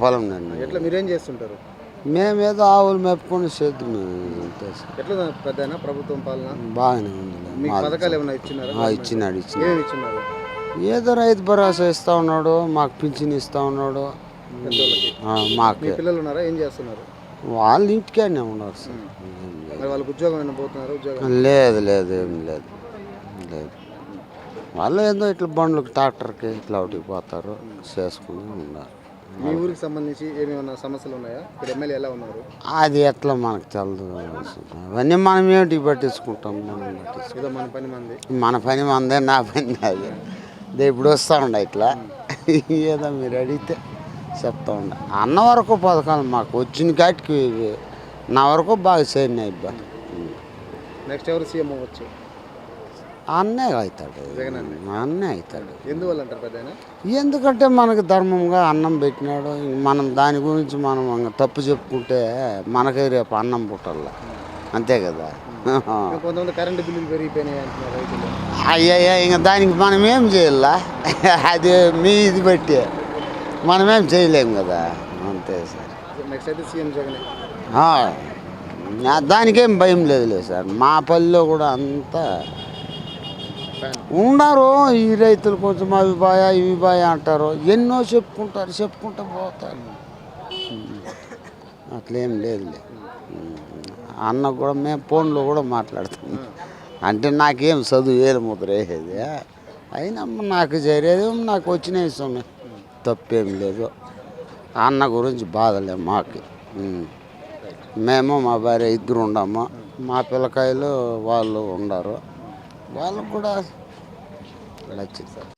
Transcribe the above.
పొలం నేను. ఎట్లా మీరేం చేస్తుంటారు? మేమేదో ఆవులు మేపుకొని సేద్యం అంతే సార్. ఎట్లా పెద్దనా ప్రభుత్వం పాలన బాగానే ఉంది. మీకు పథకాలు ఏమైనా ఇచ్చినారా? ఇచ్చినాడు. ఏమేమి ఇచ్చినారు? ఏదో రైతు భరోసా ఇస్తా ఉన్నాడు, మాకు పింఛన్ ఇస్తా ఉన్నాడు. మాకు మీ పిల్లలు ఉన్నారా? ఏం చేస్తున్నారు? వాళ్ళ ఇంటికాడనే ఉన్నారు సార్. మరి వాళ్ళకి ఉద్యోగం ఏమైనా పోతున్నారు? ఉద్యోగం లేదు లేదు, ఏం లేదు లేదు. వాళ్ళు ఏదో ఇట్లా బండ్లకు ట్రాక్టర్కి ఇట్లా ఒకటికి పోతారు, చేసుకుని ఉన్నారు. మీ ఊరికి సంబంధించి ఏమేమైనా సమస్యలు ఉన్నాయా? ఇక్కడ ఎమ్మెల్యే ఎలా ఉన్నారు? అది ఎట్లా మనకు తెలదు. అవన్నీ మనం ఏమిటి పట్టించుకుంటాం? ఏదో మన పని మంది, మన పని మందే, నా పని నాదే. ఇప్పుడు వస్తూ ఉండే ఇట్లా ఏదో మీరు అడిగితే చెప్తా ఉండే. అన్న వరకు పథకాలు మాకు వచ్చిన కాటికి నా వరకు బాగా చేరినాయి. నెక్స్ట్ ఎవరు సీఎం అవ్వచ్చు? అన్నే అవుతాడు, అన్నే అవుతాడు. ఎందువల్ల అంటారు పెద్దనా? ఎందుకంటే మనకు ధర్మంగా అన్నం పెట్టినాడు. మనం దాని గురించి మనం తప్పు చెప్పుకుంటే మనకే రేపు అన్నం పుట్టాల, అంతే కదా. కొంతమంది కరెంటు బిల్లులు పెరిగిపోయినాయి అంటున్నారు రైతులు. అయ్యయ్యా, ఇంకా దానికి మనం ఏం చేయాలా? అది మీ ఇది బట్టి మనమేం చేయలేము కదా, అంతే సార్. నెక్స్ట్ అయితే సీఎం జగనే. దానికేం భయం లేదులే సార్. మా పల్లెలో కూడా అంతా ఉన్నారు. ఈ రైతులు కొంచెం అవి బాయా ఇవి బాయా అంటారు, ఎన్నో చెప్పుకుంటూ పోతారు. అట్లేం లేదులే. అన్న కూడా మేము ఫోన్లో కూడా మాట్లాడతాం. అంటే నాకేం చదువు వేలు ముద్ర వేసేది అయినా నాకు జరిగేది నాకు వచ్చిన ఇష్టమే, తప్పేం లేదు. అన్న గురించి బాధలే మాకు. మేము మా భార్య ఇద్దరు ఉండము, మా పిల్లకాయలు వాళ్ళు ఉండరు. వాళ్ళకు కూడా నచ్చింది సార్.